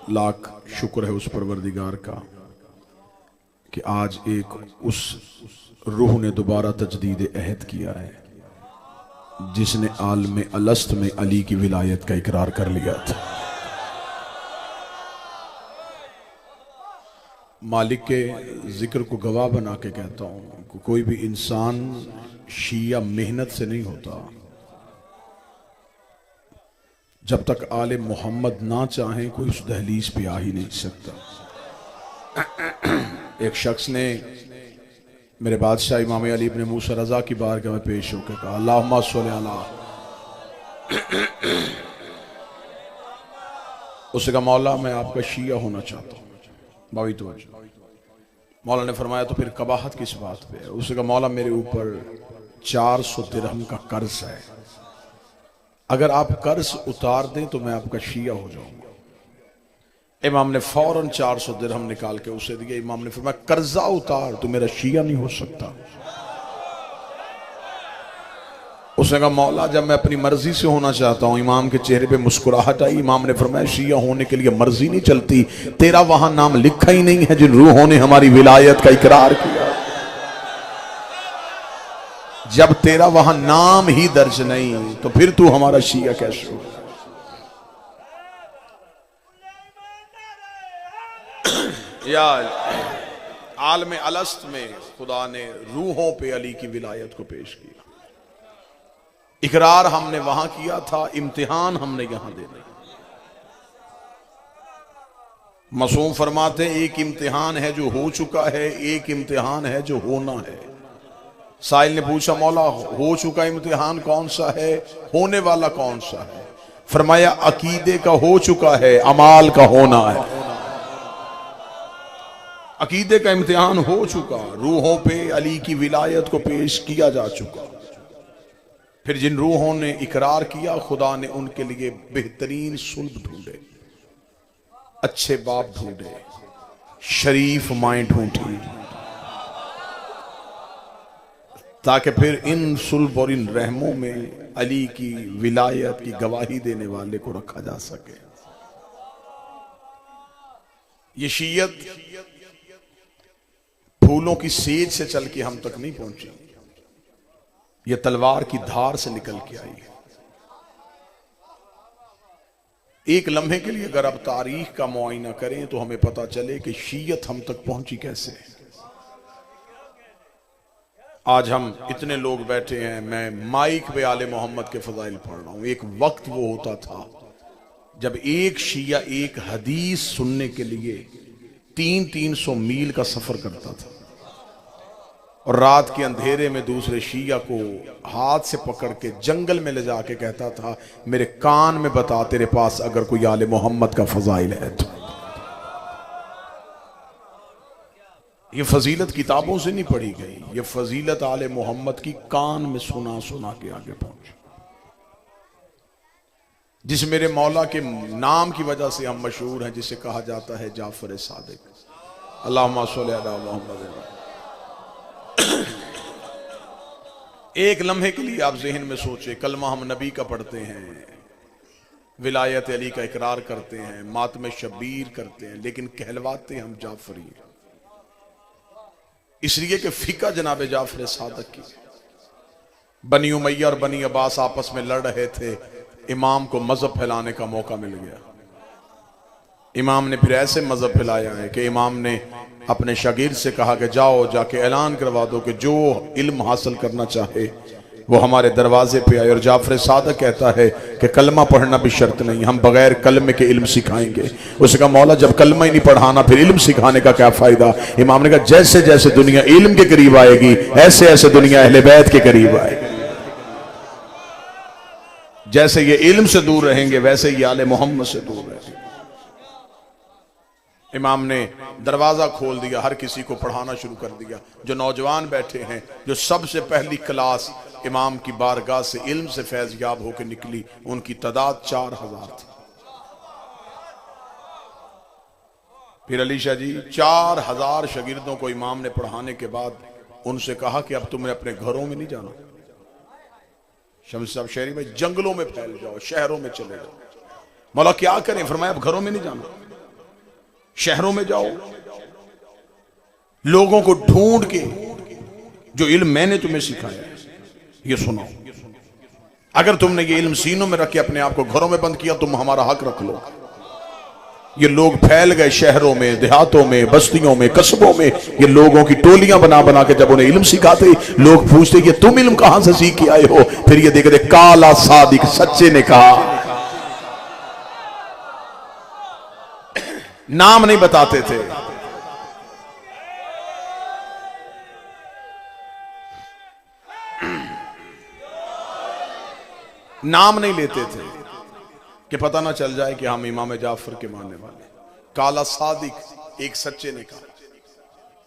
लाख शुक्र है उस परवरदिगार का कि आज एक उस रूह ने दोबारा तजदीद अहद किया है जिसने आलम अलस्त में अली की विलायत का इकरार कर लिया था। मालिक के जिक्र को गवाह बना के कहता हूं कि कोई भी इंसान शिया मेहनत से नहीं होता। जब तक आले मोहम्मद ना चाहें कोई उस दहलीज पे आ ही नहीं सकता। एक शख्स ने मेरे बादशाह इमाम अली इब्न मूसा रजा की बारगाह में पेश होकर कहा, अल्लाहुम्मा सल्ली अला। उसने कहा, मौला मैं आपका शिया होना चाहता हूँ। बावी तो मौला ने फरमाया, तो फिर कबाहत किस बात पे है? उसने कहा, मौला मेरे ऊपर 400 दिरहम का कर्ज है, अगर आप कर्ज उतार दें तो मैं आपका शिया हो जाऊंगा। इमाम ने फौरन 400 दिरहम निकाल के उसे दिया। इमाम ने फरमाया, कर्जा उतार, तो मेरा शिया नहीं हो सकता। उसने कहा, मौला जब मैं अपनी मर्जी से होना चाहता हूं। इमाम के चेहरे पे मुस्कुराहट आई। इमाम ने फरमाया, शिया होने के लिए मर्जी नहीं चलती, तेरा वहां नाम लिखा ही नहीं है जिन रूहों ने हमारी विलायत का इकरार किया। जब तेरा वहां नाम ही दर्ज नहीं तो फिर तू हमारा शिया कैसे हो? या आलम अलस्त में खुदा ने रूहों पे अली की विलायत को पेश किया। इकरार हमने वहां किया था, इम्तिहान हमने यहां देना। मासूम फरमाते हैं, एक इम्तिहान है जो हो चुका है, एक इम्तिहान है जो होना है। साइल ने पूछा, मौला हो चुका इम्तिहान कौन सा है, होने वाला कौन सा है? फरमाया, अकीदे का हो चुका है, अमाल का होना है। अकीदे का इम्तिहान हो चुका, रूहों पे अली की विलायत को पेश किया जा चुका। फिर जिन रूहों ने इकरार किया, खुदा ने उनके लिए बेहतरीन सुल्ब ढूंढे, अच्छे बाप ढूंढे, शरीफ माएं ढूंढी, ताकि फिर इन सुल्ब और इन रहमों में अली की विलायत की गवाही देने वाले को रखा जा सके। ये शीयत फूलों की सेज से चल के हम तक नहीं पहुंची, ये तलवार की धार से निकल के आई है। एक लम्हे के लिए अगर आप तारीख का मुआयना करें तो हमें पता चले कि शीयत हम तक पहुंची कैसे। आज हम इतने लोग बैठे हैं, मैं माइक पे आले मोहम्मद के फजाइल पढ़ रहा हूं। एक वक्त वो होता था जब एक शिया एक हदीस सुनने के लिए 300 मील का सफर करता था और रात के अंधेरे में दूसरे शिया को हाथ से पकड़ के जंगल में ले जाके कहता था, मेरे कान में बता तेरे पास अगर कोई आले मोहम्मद का फजाइल है तो। ये फजीलत किताबों से नहीं पढ़ी गई, ये फजीलत आले मोहम्मद की कान में सुना सुना के आगे पहुंची। जिस मेरे मौला के नाम की वजह से हम मशहूर हैं, जिसे कहा जाता है जाफर सादिक। अल्लाहुम्मा सल्ली अला मुहम्मद। एक लम्हे के लिए आप ज़हन में सोचे, कलमा हम नबी का पढ़ते हैं, विलायत अली का इकरार करते हैं, मातम शबीर करते हैं, लेकिन कहलवाते हम जाफरी हैं। इसलिए कि फिका जनाब जाफर सादिक की। बनी उमैया और बनी अब्बास आपस में लड़ रहे थे, इमाम को मजहब फैलाने का मौका मिल गया। इमाम ने फिर ऐसे मजहब फैलाया है कि इमाम ने अपने शागिर्द से कहा कि जाओ जाके ऐलान करवा दो कि जो इल्म हासिल करना चाहे वो हमारे दरवाजे पे आए। और जाफर सादिक कहता है कि कलमा पढ़ना भी शर्त नहीं, हम बगैर कलमे के इल्म सिखाएंगे। उसने कहा, मौला जब कलमा ही नहीं पढ़ाना फिर इल्म सिखाने का क्या फायदा? इमाम ने कहा, जैसे जैसे दुनिया इल्म के करीब आएगी ऐसे ऐसे दुनिया अहले बैत के करीब आएगी। जैसे ये इल्म से दूर रहेंगे वैसे ही आले मोहम्मद से दूर रहेंगे। इमाम ने दरवाजा खोल दिया, हर किसी को पढ़ाना शुरू कर दिया। जो नौजवान बैठे हैं, जो सबसे पहली क्लास इमाम की बारगाह से इल्म से फैज याब होकर निकली, उनकी तादाद 4000 थी। फिर अली शाह जी 4000 शागिर्दों को इमाम ने पढ़ाने के बाद उनसे कहा कि अब तुम्हें अपने घरों में नहीं जाना, शम्स साहब शहरी में जंगलों में फैल जाओ, शहरों में चले जाओ। मौला क्या करें? फरमाया अब घरों में नहीं जाना। शहरों में जाओ, लोगों को ढूंढ के जो इल्म मैंने तुम्हें सिखाया है ये सुनाओ। अगर तुमने ये इल्म सीनों में रख के अपने आप को घरों में बंद किया, तुम हमारा हक रख लो। ये लोग फैल गए शहरों में, देहातों में, बस्तियों में, कस्बों में। ये लोगों की टोलियां बना बना के जब उन्हें इल्म सिखाते, लोग पूछते कि तुम इल्म कहां से सीख के आए हो। फिर ये देखते काला सादिक सच्चे ने कहा, नाम नहीं बताते थे। नाम नहीं लेते थे कि पता ना चल जाए कि हम इमाम जाफर के मानने वाले। काला सादिक एक सच्चे ने कहा।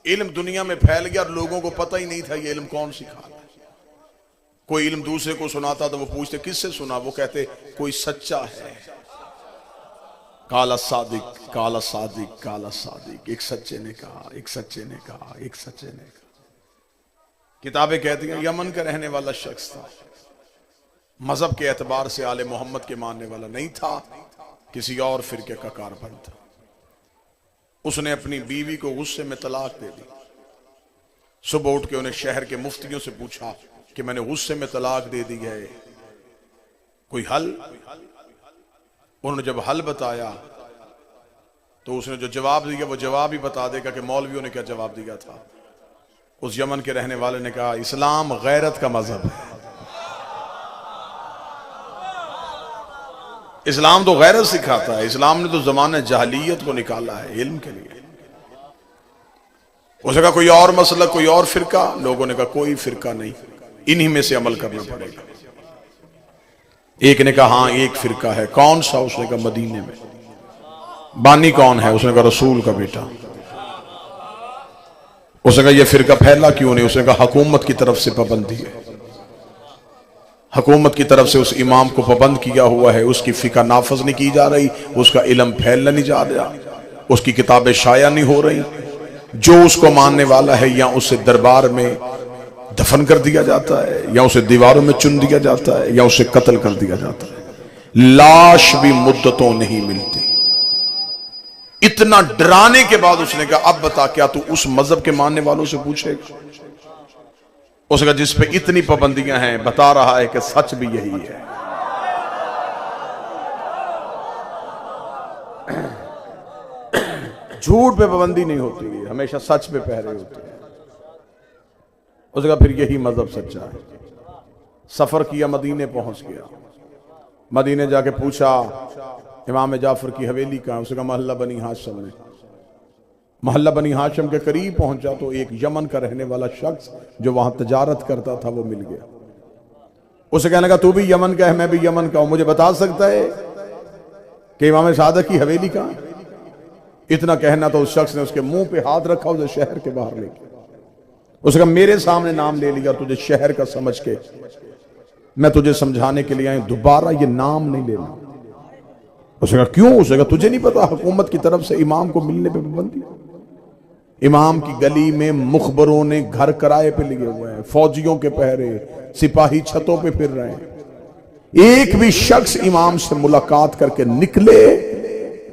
इल्म दुनिया में फैल गया और लोगों को पता ही नहीं था ये इल्म कौन सिखा रहा है। कोई इल्म दूसरे को सुनाता तो वो पूछते किससे सुना, वो कहते कोई सच्चा है। काला सादिक, काला सादिक, काला सादिक, एक सच्चे ने कहा, एक सच्चे ने कहा, एक सच्चे ने कहा। किताबें कहती हैं यमन का रहने वाला शख्स था, मजहब के एतबार से आले मोहम्मद के मानने वाला नहीं था, किसी और फिरके का कारबन था। उसने अपनी बीवी को गुस्से में तलाक दे दी। सुबह उठ के उन्हें शहर के मुफ्तियों से पूछा कि मैंने गुस्से में तलाक दे दी है, कोई हल? उन्होंने जब हल बताया तो उसने जो जवाब दिया वो जवाब ही बता देगा कि मौलवियों ने क्या जवाब दिया था। उस यमन के रहने वाले ने कहा इस्लाम गैरत का मजहब है। इस्लाम तो गैरत सिखाता है। इस्लाम ने तो जमाने जहलियत को निकाला है इल्म के लिए। उसने कहा कोई और मसला, कोई और फिरका? लोगों ने कहा कोई फिरका नहीं, इन्हीं में से अमल करना पड़ेगा। एक ने कहा हाँ एक फिरका है। कौन सा? उसने कहा मदीने में। बानी कौन है? उसने कहा रसूल का बेटा। उसने कहा यह फिरका फैला क्यों नहीं? उसने कहा हुकूमत की तरफ से पाबंदी है, हुकूमत की तरफ से उस इमाम को पाबंद किया हुआ है, उसकी फिका नाफज नहीं की जा रही, उसका इल्म फैलना नहीं जा रहा, उसकी किताबें शाया नहीं हो रही। जो उसको मानने वाला है या उसे दरबार में दफन कर दिया जाता है, या उसे दीवारों में चुन दिया जाता है, या उसे कत्ल कर दिया जाता है। लाश भी मुद्दतों नहीं मिलती। इतना डराने के बाद उसने कहा अब बता क्या तू उस मजहब के मानने वालों से पूछेगा? उसने कहा जिस पे इतनी पाबंदियां हैं, बता रहा है कि सच भी यही है। झूठ पे पाबंदी नहीं होती है, हमेशा सच पे पहरे होते हैं। उसने कहा फिर यही मजहब सच्चा है। सफर किया, मदीने पहुंच गया। मदीने जाके पूछा इमाम जाफर की हवेली कहां है? उसने कहा मोहल्ला बनी हाशिम में। मोहल्ला बनी हाशिम के करीब पहुंचा तो एक यमन का रहने वाला शख्स जो वहां तजारत करता था वो मिल गया। उसे कहने लगा तू भी यमन का है, मैं भी यमन का हूं, मुझे बता सकता है कि इमाम सादक की हवेली कहां है? इतना कहना तो उस शख्स ने उसके मुंह पे हाथ रखा, उसे शहर के बाहर ले गया। उसने कहा मेरे सामने नाम ले लिया, तुझे शहर का समझ के मैं तुझे समझाने के लिए आई, दोबारा ये नाम नहीं लेना। उसने कहा क्यों? उसने कहा तुझे नहीं पता हुकूमत की तरफ से इमाम को मिलने पे पाबंदी। इमाम की गली में मुखबरों ने घर किराए पे लिए हुए हैं, फौजियों के पहरे, सिपाही छतों पे फिर रहे हैं। एक भी शख्स इमाम से मुलाकात करके निकले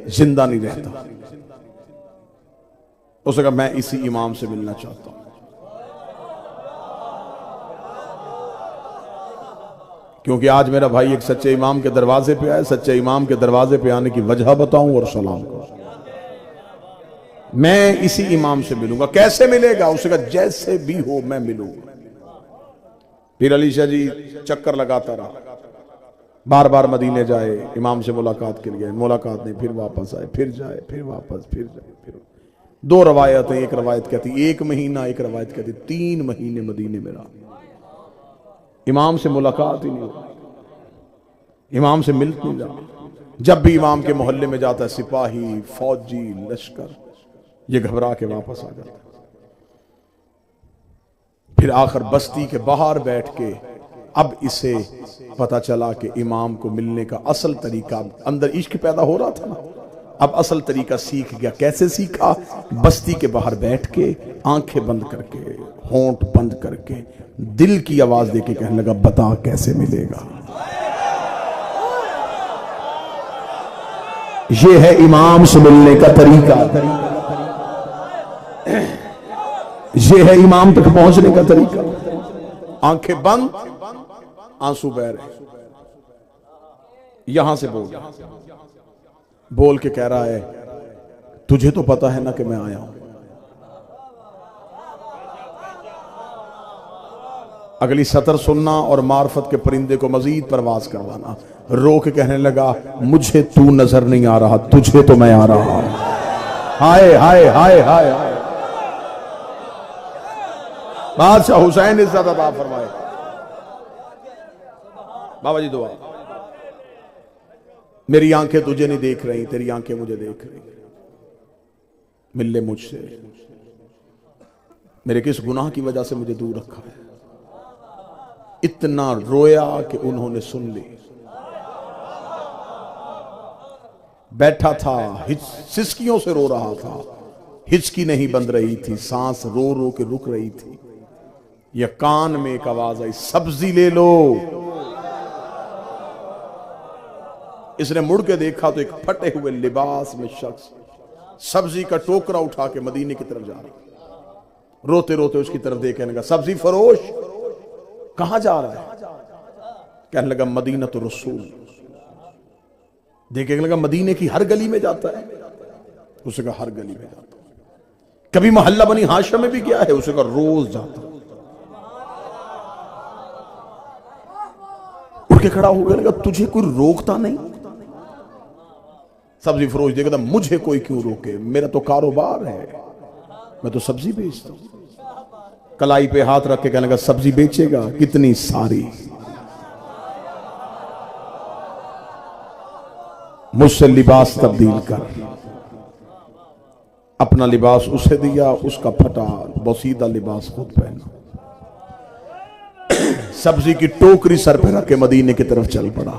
जिंदा नहीं रहता। उसने कहा मैं इसी इमाम से मिलना चाहता हूं। क्योंकि आज मेरा भाई एक सच्चे इमाम के दरवाजे पे आए, सच्चे इमाम के दरवाजे पे आने की वजह बताऊं और सलाम करूं। मैं इसी इमाम से मिलूंगा। कैसे मिलेगा? उसने कहा जैसे भी हो मैं मिलूंगा। फिर अली शाह जी चक्कर लगाता रहा, बार बार मदीने जाए, इमाम से मुलाकात के लिए, मुलाकात नहीं, फिर वापस आए, फिर जाए, फिर वापस, फिर जाए, फिर। दो रवायत है, एक रवायत कहती 1 महीना, एक रवायत कहती 3 महीने मदीने में रहा। इमाम से मुलाकात ही नहीं हुई, इमाम से मिल नहीं रहा। जब भी इमाम के मोहल्ले में जाता है, सिपाही, फौजी, लश्कर ये घबरा के वापस आ जाता। फिर आखिर बस्ती के बाहर बैठ के अब इसे पता चला कि इमाम को मिलने का असल तरीका, अंदर इश्क पैदा हो रहा था ना, अब असल तरीका सीख गया। कैसे सीखा? बस्ती के बाहर बैठ के आंखें बंद करके, होंठ बंद करके, दिल की आवाज देके कहने लगा बता कैसे मिलेगा। ये है इमाम से मिलने का तरीका, ये है इमाम तक पहुंचने का तरीका। आंखें बंद, आंसू बह रहे, यहां से बोल के कह रहा है तुझे तो पता है ना कि मैं आया हूं। अगली सतर सुनना और मार्फत के परिंदे को मजीद परवाज करवाना। रो के कहने लगा मुझे तू नजर नहीं आ रहा, तुझे तो मैं आ रहा हूं। हाय हाय हाय हाय हाय। बादशाह हुसैन इज्जत अता फरमाए। बाबा जी दुआ। मेरी आंखें तुझे नहीं देख रही, तेरी आंखें मुझे देख रही। मिल ले मुझसे, मेरे किस गुनाह की वजह से मुझे दूर रखा है। इतना रोया कि उन्होंने सुन ली। बैठा था, सिसकियों से रो रहा था, हिचकी नहीं बंद रही थी, सांस रो रो के रुक रही थी। या कान में एक आवाज आई, सब्जी ले लो। इसने मुड़ के देखा तो एक फटे हुए लिबास में शख्स सब्जी का टोकरा उठा के मदीने की तरफ जा रहा। रोते रोते उसकी तरफ देख कहने लगा सब्जी फरोश कहां जा रहा है? कहने लगा मदीना तो रसूल। देखने लगा मदीने की हर गली में जाता है। उसे कहा हर गली में जाता है। कभी मोहल्ला बनी हाशिम में भी गया है? उसे कहा रोज जाता। उठ के खड़ा हो गया, लगा तुझे कोई रोकता नहीं? सब्जी फरोश देखता मुझे कोई क्यों रोके, मेरा तो कारोबार है, मैं तो सब्जी बेचता हूं। कलाई पे हाथ रख के कहने लगा सब्जी बेचेगा? कितनी सारी। मुझसे लिबास तब्दील कर। अपना लिबास उसे दिया, उसका फटा बोसीदा लिबास खुद पहना। सब्जी की टोकरी सर पे रख के मदीने की तरफ चल पड़ा।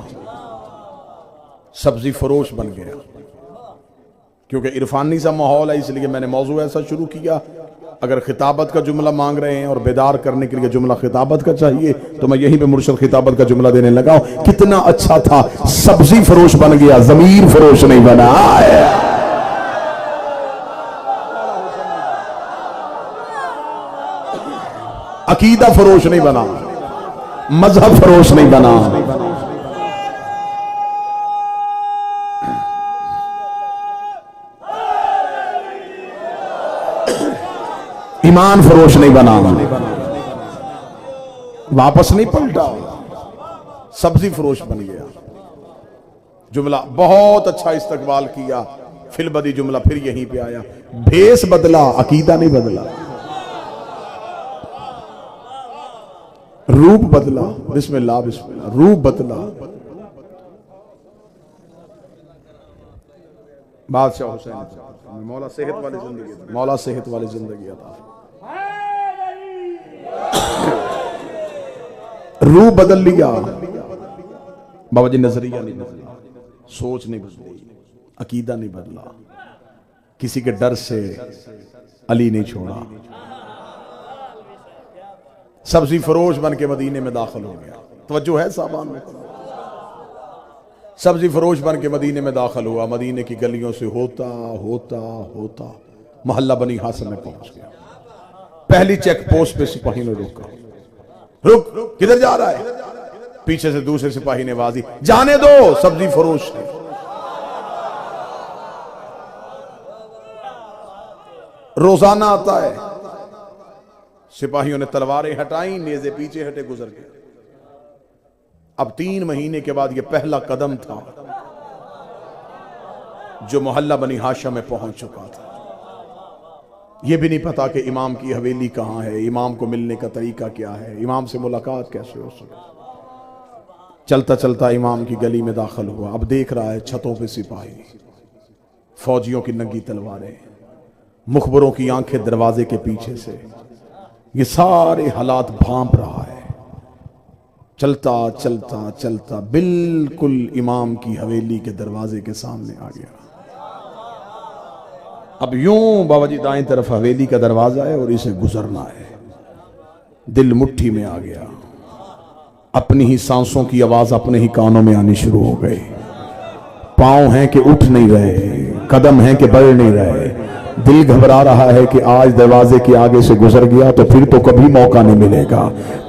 सब्जी फरोश बन गया। क्योंकि इरफानी सा माहौल है, इसलिए मैंने मौजू ऐसा शुरू किया। अगर खिताबत का जुमला मांग रहे हैं और बेदार करने के लिए जुमला खिताबत का चाहिए तो मैं यहीं पे मुर्शद खिताबत का जुमला देने लगा हूं। कितना अच्छा था, सब्जी फरोश बन गया, जमीर फरोश नहीं बना। अकीदा फरोश नहीं बना, मजहब फरोश नहीं बना, ईमान फरोश नहीं बना, वापस नहीं पलटा, सब्जी फरोश बन गया। जुमला बहुत अच्छा इस्तकबाल किया। फिलबदी जुमला फिर यहीं पे आया। भेस बदला, अकीदा नहीं बदला। रूप बदला, बिस्मिल्लाह बिस्मिल्लाह, रूप बदला। बादशाह हुसैन मौला सेहत वाली जिंदगी, मौला सेहत वाली जिंदगी अता। रूह बदल लिया। बाबा जी नजरिया नहीं बदला, सोच नहीं बदली, अकीदा नहीं बदला, किसी के डर से अली नहीं छोड़ा। सब्जी फरोश बन के मदीने में दाखिल हो गया। तवज्जो है सामान में? सब्जी फरोश बन के मदीने में दाखिल हुआ। मदीने की गलियों से होता होता होता मोहल्ला बनी हासिम में पहुंच गया। पहली चेक पोस्ट पे सिपाही ने रोका। रुक, किधर जा रहा है? पीछे से दूसरे सिपाही ने आवाज दी, जाने दो, सब्जी फरोश है। रोजाना आता है। सिपाहियों ने तलवारें हटाई, नेज़े पीछे हटे, गुजर गए। अब 3 महीने के बाद यह पहला कदम था जो मोहल्ला बनी हाशिम में पहुंच चुका था। यह भी नहीं पता कि इमाम की हवेली कहां है, इमाम को मिलने का तरीका क्या है, इमाम से मुलाकात कैसे हो सके। चलता चलता इमाम की गली में दाखिल हुआ। अब देख रहा है छतों पे सिपाही, फौजियों की नंगी तलवारें, मुखबरों की आंखें दरवाजे के पीछे से। ये सारे हालात भांप रहा है। चलता चलता चलता बिल्कुल इमाम की हवेली के दरवाजे के सामने आ गया। अब यूं बाबा जी दाएं तरफ हवेली का दरवाजा है और इसे गुजरना है। दिल मुट्ठी में आ गया। अपनी ही सांसों की आवाज अपने ही कानों में आनी शुरू हो गई। पांव हैं कि उठ नहीं रहे, कदम हैं कि बढ़ नहीं रहे, दिल घबरा रहा है कि आज दरवाजे के आगे से गुजर गया तो फिर तो कभी मौका नहीं मिलेगा,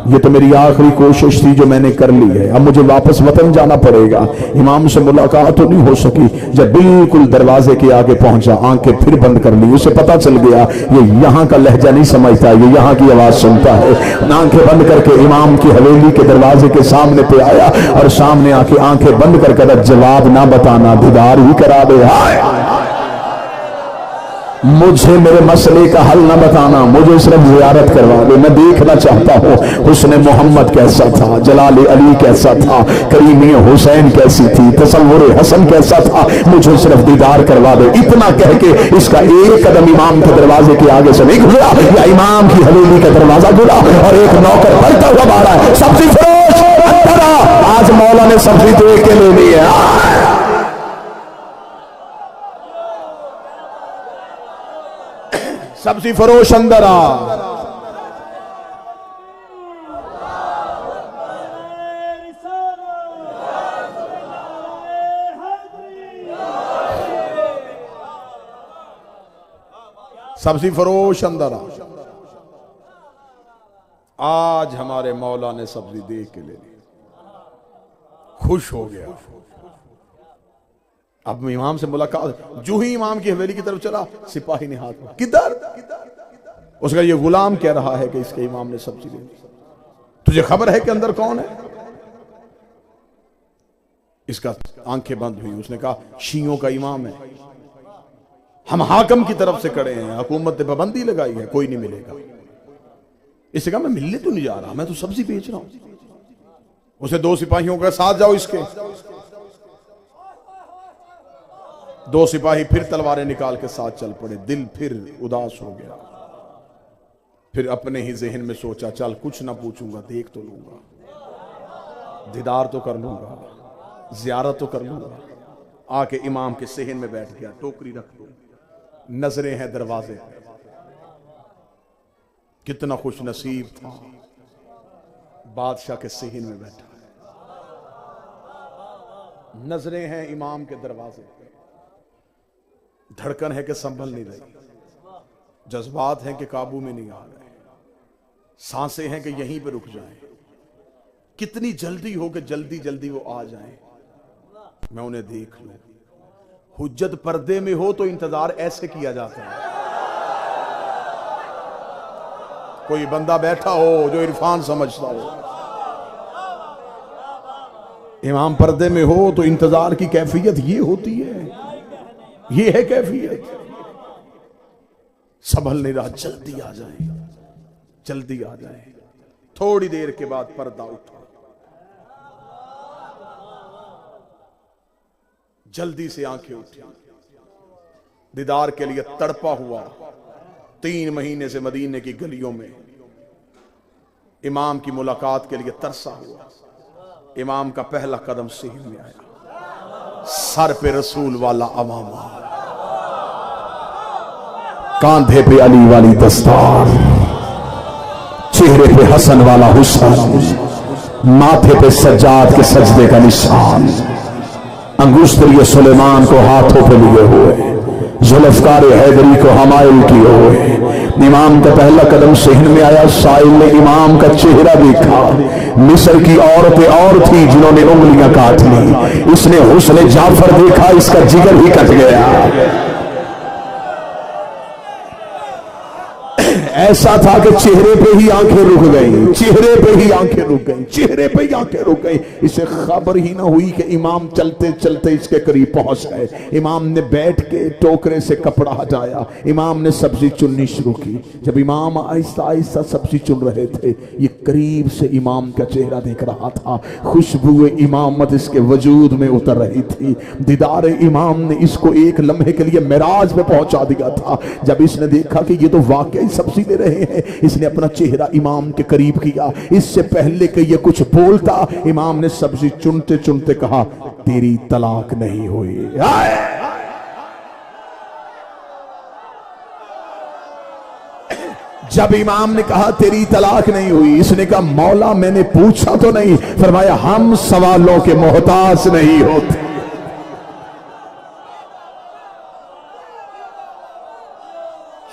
ये तो मेरी आखिरी कोशिश थी जो मैंने कर ली है, अब मुझे वापस वतन जाना पड़ेगा। इमाम से मुलाकात तो नहीं हो सकी। जब बिल्कुल दरवाजे के आगे पहुंचा, आंखें फिर बंद कर ली, उसे पता चल गया ये यहाँ का लहजा नहीं समझता, ये यहाँ की आवाज सुनता है। आंखें बंद करके इमाम की हवेली के दरवाजे के सामने पे आया और सामने आके आंखें बंद करके जवाब ना बताना, दीदार ही करा दे। मुझे मेरे मसले का हल न बताना, मुझे सिर्फ जियारत करवा दे, मैं देखना चाहता हूँ हुस्न मोहम्मद कैसा था, जलाल अली कैसा था, करीमी हुसैन कैसी थी, तसव्वुर हसन कैसा था, मुझे सिर्फ दीदार करवा दे। इतना कह के इसका एक कदम इमाम के दरवाजे के आगे से नहीं गुजरा या इमाम की हवेली का दरवाजा गुजरा और एक नौकर बढ़ता हुआ बाहर है, सब्जी फरोश अंदर आ। आज मौला ने सब्जी देख के ले ली है। सब्जी फरोश अंदर आ। सब्जी फरोश अंदर आ। आज हमारे मौला ने सब्जी देख के ले ली, खुश हो गया। अब इमाम से मुलाकात, जो ही इमाम की हवेली की तरफ चला, सिपाही ने हाथ में, किधर? उसका ये गुलाम कह रहा है कि इसके इमाम ने सब्जी दे दी, तुझे खबर है कि अंदर कौन है? इसका आंखें बंद हुई। उसने कहा शियों का इमाम है, हम हाकम की तरफ से खड़े हैं, हुकूमत ने पाबंदी लगाई है, कोई नहीं मिलेगा। इसने कहा मैं मिलने तो नहीं जा रहा, मैं तो सब्जी बेच रहा हूं। उसे दो सिपाहियों के साथ जाओ इसके। दो सिपाही फिर तलवारें निकाल के साथ चल पड़े। दिल फिर उदास हो गया। फिर अपने ही जहन में सोचा चल कुछ ना पूछूंगा, देख तो लूंगा, दीदार तो कर लूंगा, जियारत तो कर लूंगा। आके इमाम के सेहन में बैठ गया, टोकरी रख दो, नजरें हैं दरवाजे पे। कितना खुश नसीब था, बादशाह के सेहन में बैठा है, नजरें हैं इमाम के दरवाजे पे। धड़कन है कि संभल नहीं रही, जज्बात हैं कि काबू में नहीं आ रहे, सांसें हैं कि यहीं पे रुक जाएं। कितनी जल्दी हो कि जल्दी जल्दी वो आ जाएं, मैं उन्हें देख लूं। हुज्जत पर्दे में हो तो इंतजार ऐसे किया जाता है। कोई बंदा बैठा हो जो इरफान समझता हो, इमाम पर्दे में हो तो इंतजार की कैफियत ये होती है, ये है कैफियत। संभल नहीं रहा, जल्दी आ जाए, जल्दी आ जाए। थोड़ी देर के बाद पर्दा उठा, जल्दी से आंखें उठी, दीदार के लिए तड़पा हुआ 3 महीने से मदीने की गलियों में इमाम की मुलाकात के लिए तरसा हुआ। इमाम का पहला कदम सीने में आया, सर पे रसूल वाला अमामा, कांधे पे अली वाली दस्तार, चेहरे पे हसन वाला हुस्न, माथे पे सज्जाद के सजदे का निशान, अंगुश्तरी सुलेमान को हाथों पे लिए हुए, जुल्फकार हैदरी को हमायल किए हुए। इमाम का पहला कदम सेहन में आया। साइल ने इमाम का चेहरा देखा। मिस्र की औरतें और थी जिन्होंने उंगलियां काट ली। इसने हुस्न जाफर देखा, इसका जिगर ही कट गया। ऐसा था कि चेहरे पे ही आंखें रुक गई, चेहरे पे ही आंखें रुक गई, चेहरे पे ही आंखें रुक गई। इसे खबर ही ना हुई कि इमाम चलते चलते इसके करीब पहुंच गए। इमाम ने बैठ के टोकरे से कपड़ा हटाया, इमाम ने सब्जी चुननी शुरू की। जब इमाम आहिस्ता आहिस्ता सब्जी चुन रहे थे, ये करीब से इमाम का चेहरा देख रहा था। खुशबू इमामत इसके वजूद में उतर रही थी। दीदार इमाम ने इसको एक लम्हे के लिए मेराज में पहुंचा दिया था। जब इसने देखा कि ये तो वाकई सब्जी दे रहे हैं, इसने अपना चेहरा इमाम के करीब किया। इससे पहले कि ये कुछ बोलता, इमाम ने सब्जी चुनते चुनते कहा, तेरी तलाक नहीं हुई। जब इमाम ने कहा तेरी तलाक नहीं हुई, इसने कहा मौला मैंने पूछा तो नहीं। फरमाया हम सवालों के मोहताज नहीं होते।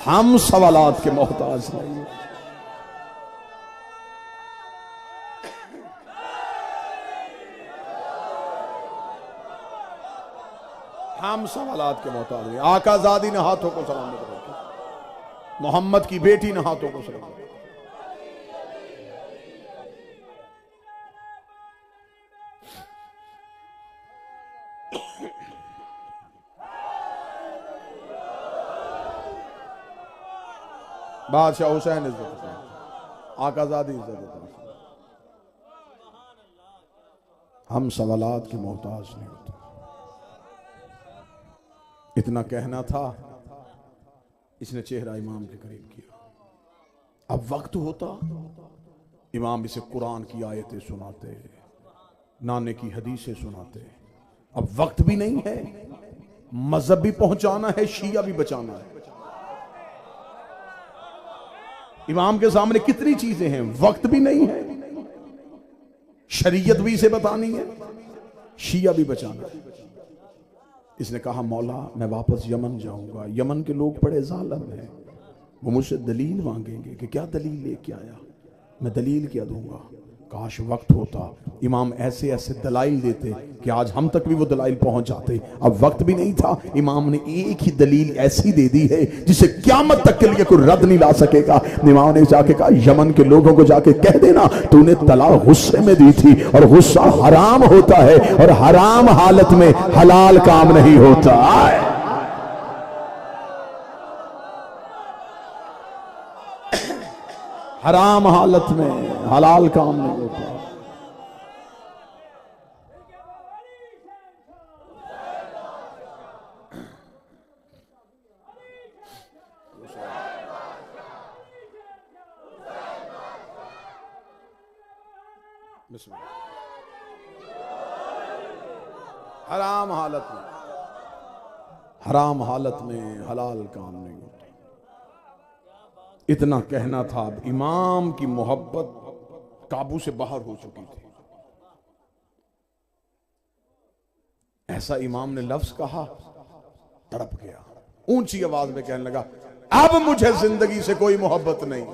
हम सवालात के मोहताज नहीं। हम सवालात के मोहताज नहीं। आकाजादी ने हाथों को सलामत रखा, मोहम्मद की बेटी ने हाथों को सलामत। बादशाह हुसैन इज्जत, आकाजादी इज्जत। हम सवालात के मोहताज नहीं होते। इतना कहना था, इसने चेहरा इमाम के करीब किया। अब वक्त होता इमाम इसे कुरान की आयतें सुनाते, नाने की हदीसें सुनाते। अब वक्त भी नहीं है, मजहब भी पहुंचाना है, शिया भी बचाना है। इमाम के सामने कितनी चीजें हैं, वक्त भी नहीं है, शरीयत भी इसे बतानी है, शिया भी बचाना है। इसने कहा मौला मैं वापस यमन जाऊंगा। यमन के लोग बड़े जालिम हैं, वो मुझसे दलील मांगेंगे कि क्या दलील लेके आया, मैं दलील क्या दूंगा। काश वक्त होता, इमाम ऐसे ऐसे दलाइल देते कि आज हम तक भी वो दलाइल पहुंच जाते। अब वक्त भी नहीं था, इमाम ने एक ही दलील ऐसी दे दी है जिसे क़यामत तक के लिए कोई रद्द नहीं ला सकेगा। इमाम ने जाके कहा यमन के लोगों को जाके कह देना तूने तलाक गुस्से में दी थी, और गुस्सा हराम होता है, और हराम हालत में हलाल काम नहीं होता। हराम हालत में हलाल काम नहीं होता। हराम हालत में हलाल काम नहीं होता। इतना कहना था, अब इमाम की मोहब्बत काबू से बाहर हो चुकी थी। ऐसा इमाम ने लफ्ज कहा, तड़प गया, ऊंची आवाज में कहने लगा अब मुझे जिंदगी से कोई मोहब्बत नहीं।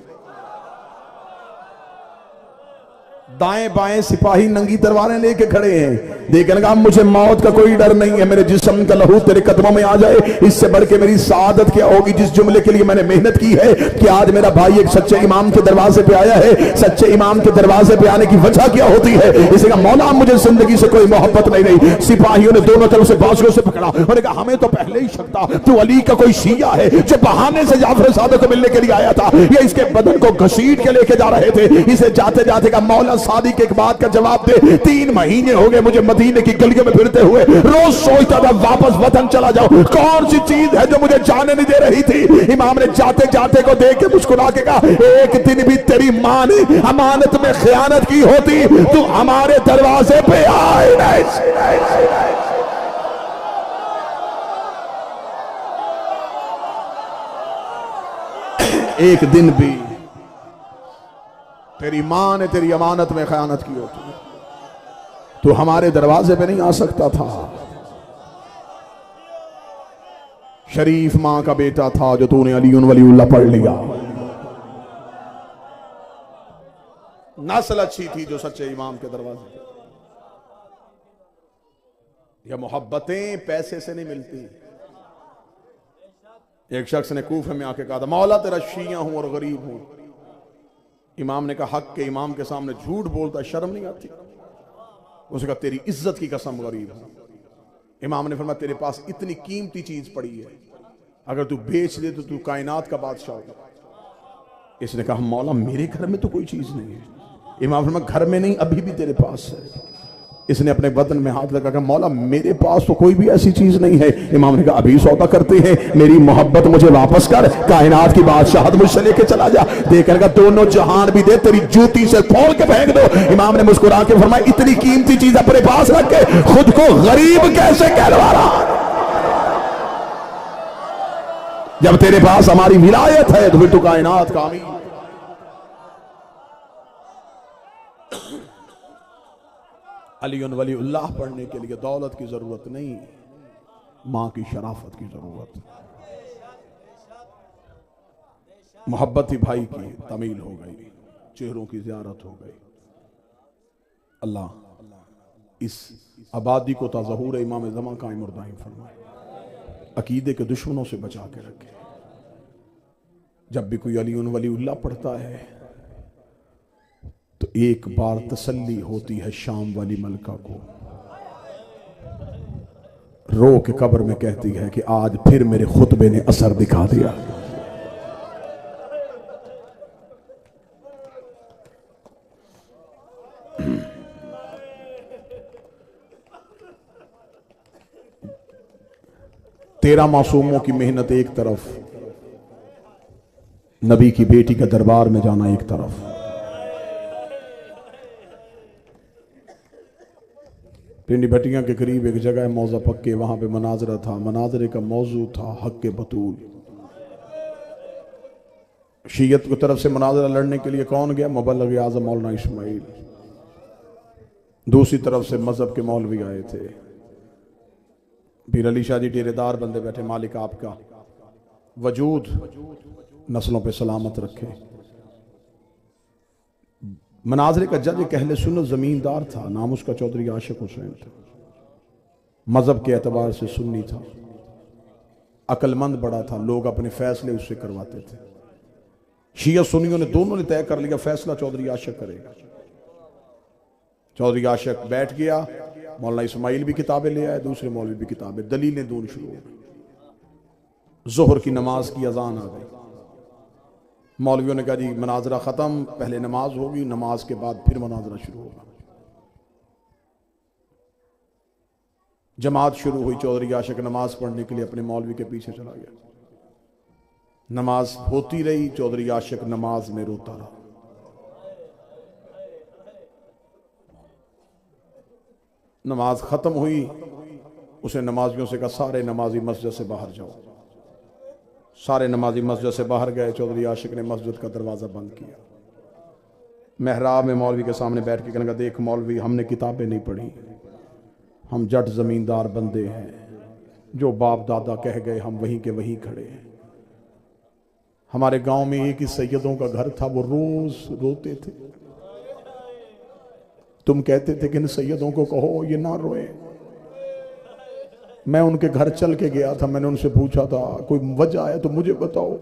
दाएं बाएं सिपाही नंगी तलवारें लेके खड़े हैं, देखने लगा मुझे मौत का कोई डर नहीं है, मेरे जिस्म का लहू तेरे कदमों में आ जाए, इससे बढ़ के मेरी सादत क्या होगी। जिस जुमले के लिए मैंने मेहनत की है कि आज मेरा भाई एक सच्चे इमाम के दरवाजे पे आया है, सच्चे इमाम के दरवाजे पे आने की वजह क्या होती है। इसे कहा मौला मुझे जिंदगी से कोई मोहब्बत नहीं रही। सिपाहियों ने दोनों तरफ से बाजुओं से पकड़ा और कहा हमें तो पहले ही शक था तू अली का कोई शिया है जो बहाने से जाफर सादिक को मिलने के लिए आया था। ये इसके बदन को घसीट के लेके जा रहे थे। इसे जाते जाते का मौला सादिक एक बात का जवाब दे, 3 महीने हो गए मुझे मदीने की गलियों में फिरते हुए, रोज सोचता था वापस वतन चला जाऊं, कौन सी चीज है जो मुझे जाने नहीं दे रही थी। इमाम ने जाते जाते को देख के मुस्कुरा के कहा एक दिन भी तेरी मां ने अमानत में खयानत की होती तू हमारे दरवाजे पे आए नहीं। एक दिन भी तेरी मां ने तेरी अमानत में खयानत की होती तो हमारे दरवाजे पे नहीं आ सकता था। शरीफ मां का बेटा था जो तूने अलीउन वलीउल्लाह पढ़ लिया। नस्ल अच्छी थी जो सच्चे इमाम के दरवाजे। यह मोहब्बतें पैसे से नहीं मिलती। एक शख्स ने कूफे में आके कहा था मौला तेरा शिया हूं और गरीब हूं। इमाम ने कहा हक के इमाम के सामने झूठ बोलता शर्म नहीं आती। उसने कहा तेरी इज्जत की कसम गरीब हूं। इमाम ने फरमाया तेरे पास इतनी कीमती चीज पड़ी है, अगर तू बेच दे तो तू कायनात का बादशाह होगा। इसने कहा मौला मेरे घर में तो कोई चीज नहीं है। इमाम फरमाया घर में नहीं अभी भी तेरे पास है। इसने अपने बदन में हाथ लगा, मौला मेरे पास तो कोई भी ऐसी चीज नहीं है। इमाम ने कहा अभी सौदा करते हैं, मेरी मोहब्बत मुझे वापस कर, कायनात की बादशाहत मुझसे लेके चला जा। देखकर कहा दोनों जहान भी दे, तेरी जूती से खोल के फेंक दो। इमाम ने मुस्कुरा के फरमाया इतनी कीमती चीज अपने पास रख के खुद को गरीब कैसे कहलवा रहा। जब तेरे पास हमारी विलायत है तो फिर तू कायनात का अमीर। अलीउन वलीउल्लाह पढ़ने के लिए दौलत की जरूरत नहीं, मां की शराफत की जरूरत। मोहब्बत ही भाई की तमील हो गई, चेहरों की ज़ियारत हो गई। अल्लाह इस आबादी को ताज़हूर इमाम ज़मा कायम और दायम फरमाए, अकीदे के दुश्मनों से बचा के रखे। जब भी कोई अली वलीउल्लाह पढ़ता है तो एक बार तसल्ली होती है शाम वाली मलका को, रो के कब्र में कहती है कि आज फिर मेरे खुतबे ने असर दिखा दिया। तेरह मासूमों की मेहनत एक तरफ, नबी की बेटी के दरबार में जाना एक तरफ। पिंडी भटिया के करीब एक जगह है मौजा पक्के, वहां पे मनाजरा था। मनाजरे का मौजू था हक के बतूल। शीयत की तरफ से मनाजरा लड़ने के लिए कौन गया? मुबल्लिग आज़म मौलाना इस्माइल। दूसरी तरफ से मजहब के मौलवी आए थे। पीर अली शाह जी डेरेदार बंदे बैठे, मालिक आपका वजूद नस्लों पे सलामत रखे। मनाजरे का जज एक अहले सुन्नत जमींदार था, नाम उसका चौधरी आशिक हुसैन था। मजहब के एतबार से सुन्नी था, अक्लमंद बड़ा था, लोग अपने फैसले उससे करवाते थे। शिया सुन्नियों ने दोनों ने तय कर लिया फैसला चौधरी आशिक करेगा। चौधरी आशिक बैठ गया, मौलाना इस्माइल भी किताबें ले आए, दूसरे मौलवी भी किताबें, दलीलें दून शुरू हो गई। जोहर की नमाज की अजान आ गई। मौलवियों ने कहा जी मनाजरा खत्म, पहले नमाज होगी, नमाज के बाद फिर मनाजरा शुरू होगा। जमात शुरू हुई। चौधरी आशिक नमाज पढ़ने के लिए अपने मौलवी के पीछे चला गया। नमाज होती रही, चौधरी आशिक नमाज में रोता रहा। नमाज खत्म हुई, उसे नमाजियों से कहा सारे नमाजी मस्जिद से बाहर जाओ। सारे नमाजी मस्जिद से बाहर गए। चौधरी आशिक ने मस्जिद का दरवाज़ा बंद किया। मेहराब में मौलवी के सामने बैठ के कहने लगा, देख मौलवी, हमने किताबें नहीं पढ़ी, हम जट ज़मींदार बंदे हैं, जो बाप दादा कह गए हम वहीं के वहीं खड़े हैं। हमारे गांव में एक ही सैयदों का घर था, वो रोज रोते थे। तुम कहते थे कि इन सैयदों को कहो ये ना रोए। मैं उनके घर चल के गया था, मैंने उनसे पूछा था कोई वजह है तो मुझे बताओ।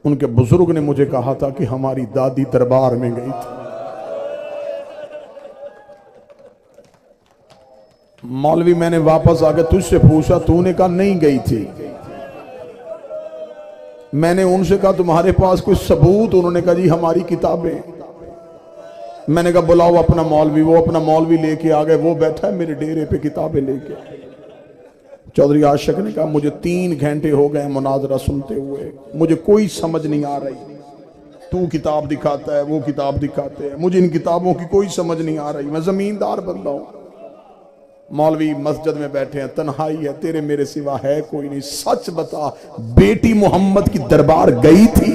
उनके बुजुर्ग ने मुझे कहा था कि हमारी दादी दरबार में गई थी। मौलवी मैंने वापस आके तुझसे पूछा, तूने कहा नहीं गई थी। मैंने उनसे कहा तुम्हारे पास कोई सबूत? उन्होंने कहा जी हमारी किताबें। मैंने कहा बुलाओ अपना मौलवी। वो अपना मौलवी लेके आ गए, वो बैठा है मेरे डेरे पे किताबें लेके। चौधरी आशिक ने कहा मुझे 3 घंटे हो गए मुनाजरा सुनते हुए, मुझे कोई समझ नहीं आ रही। तू किताब दिखाता है, वो किताब दिखाते हैं, मुझे इन किताबों की कोई समझ नहीं आ रही। मैं जमींदार बंदा हूं। मौलवी मस्जिद में बैठे हैं, तन्हाई है, तेरे मेरे सिवा है कोई नहीं। सच बता, बेटी मोहम्मद की दरबार गई थी?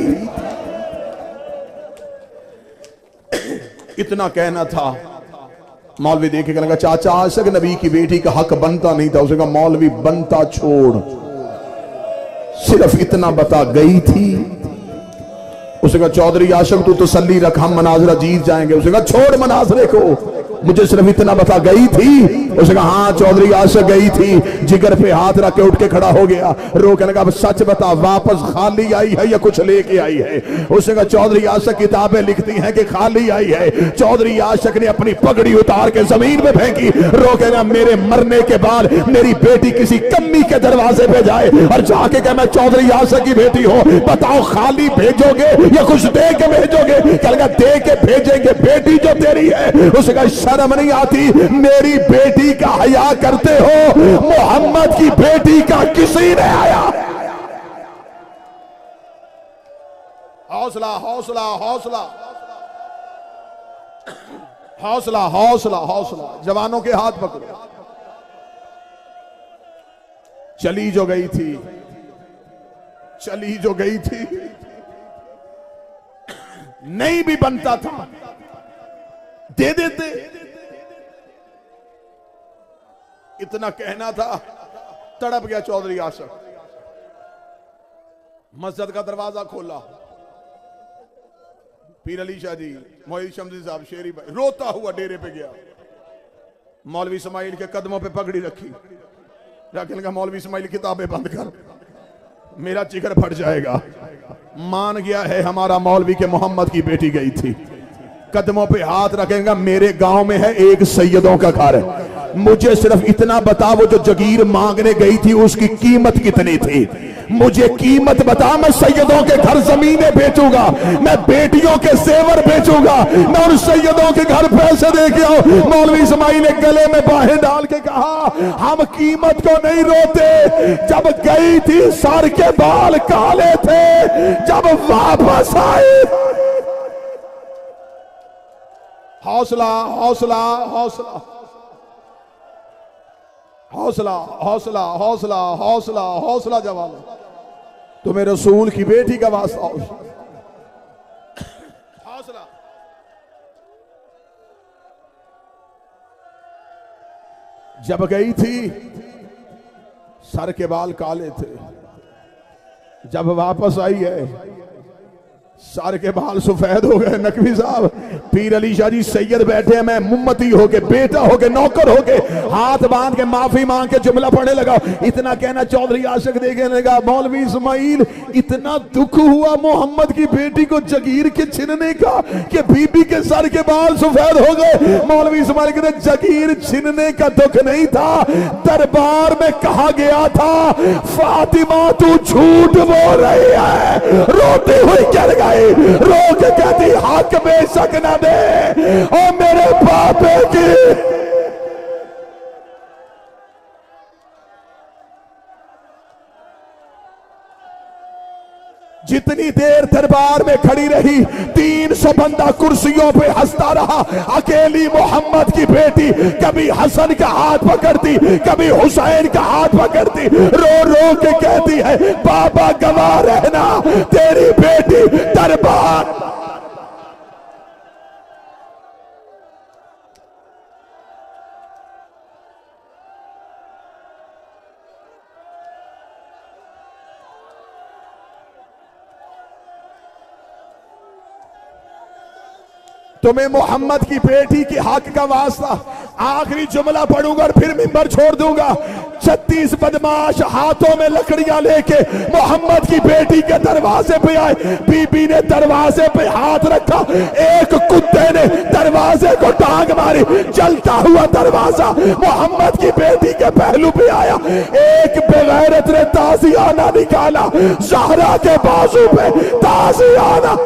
इतना कहना था। मौलवी देखे कहने लगा, चाचा आशिक नबी की बेटी का हक बनता नहीं था। उसने कहा मौलवी बनता छोड़, सिर्फ इतना बता गई थी? उसने कहा चौधरी आशिक तू तसल्ली रख, हम मनाजरा जीत जाएंगे। उसने कहा छोड़ मनाजरे को, मुझे सिर्फ इतना बता गई थी? उसने कहा हाँ चौधरी आशिक गई थी। जिगर पे हाथ रख के उठ के खड़ा हो गया, रो के लगा सच बता वापस खाली आई है या कुछ लेके आई है? उसने कहा चौधरी आशिक किताबें लिखती हैं कि खाली आई है। चौधरी आशिक ने अपनी पगड़ी उतार के जमीन में फेंकी, रो के ना मेरे मरने के बाद मेरी बेटी किसी कम्मी के दरवाजे पे जाए और जाके कहे मैं चौधरी आशिक की बेटी हो, बताओ खाली भेजोगे या कुछ दे के भेजोगे? कहेगा दे के भेजेंगे, बेटी जो तेरी है। उसने कहा शर्म नहीं आती? मेरी बेटी का हया करते हो, मोहम्मद की बेटी का किसी ने आया? हौसला हौसला हौसला हौसला हौसला हौसला, जवानों के हाथ पकड़ो। चली जो गई थी, चली जो गई थी, नहीं भी बनता था दे देते। इतना कहना था, तड़प गया चौधरी आशिक। मस्जिद का दरवाजा खोला, पीर अली शाह जी, मोहित शमसी साहब, शेरी भाई रोता हुआ डेरे पे गया। मौलवी इस्माइल के कदमों पे पगड़ी रखी, जाके लगा मौलवी इस्माइल किताबें बंद कर, मेरा जिगर फट जाएगा। मान गया है हमारा मौलवी के मोहम्मद की बेटी गई थी, कदमों पे हाथ रखेगा, मेरे गांव में है एक सैयदों का घर है, मुझे सिर्फ इतना बता वो जो जगीर मांगने गई थी उसकी कीमत कितनी थी, मुझे कीमत बता, मैं सैयदों के घर जमीनें बेचूंगा, मैं बेटियों के सेवर बेचूंगा, मैं उन सैयदों के घर पैसे दे के आऊं। मौलवी इस्माइल ने गले में बाहें डाल के कहा, हम कीमत को नहीं रोते, जब गई थी सर के बाल काले थे, जब वापस आए। हौसला हौसला हौसला हौसला हौसला हौसला हौसला हौसला जवाब, तुम्हें रसूल की बेटी का वास्ता हो। हौसला। जब गई थी सर के बाल काले थे, जब वापस आई है सर के बाल सफेद हो गए। नकवी साहब, पीर अली शाह जी सैयद बैठे हैं, मैं मुम्मती होके, बेटा होके, नौकर होके, हाथ बांध के माफी मांग के जुमला पढ़ने लगा। इतना कहना चौधरी आशिक देखने लगा, मौलवी इस्माइल इतना दुख हुआ मोहम्मद की बेटी को जगीर के छीनने का कि बीबी के सर के बाल सफेद हो गए। मौलवी इस्माइल कहते जगीर छीनने का दुख नहीं था, दरबार में कहा गया था फातिमा तू झूठ बोल रही है, रोती हुई गिर गई, रो के कहती हक बेशक न दे और मेरे बापे की। जितनी देर दरबार में खड़ी रही 300 बंदा कुर्सियों पे हंसता रहा, अकेली मोहम्मद की बेटी कभी हसन का हाथ पकड़ती, कभी हुसैन का हाथ पकड़ती, रो रो के कहती है बाबा गवाह रहना तेरी बेटी दरबार। तुम्हें मोहम्मद की बेटी की हक का वास्ता, आखिरी जुमला पढ़ूंगा और फिर मिंबर छोड़ दूंगा। 36 बदमाश हाथों में लकड़ियां लेके मोहम्मद की बेटी के दरवाजे पे आए। बीबी ने दरवाजे पे हाथ रखा, एक कुत्ते ने दरवाजे को टांग मारी, जलता हुआ दरवाजा मोहम्मद की बेटी के पहलू पे आया। एक बेगैरत ने ताजियाना निकाला, ज़हरा के बाजू पे ताजियाना।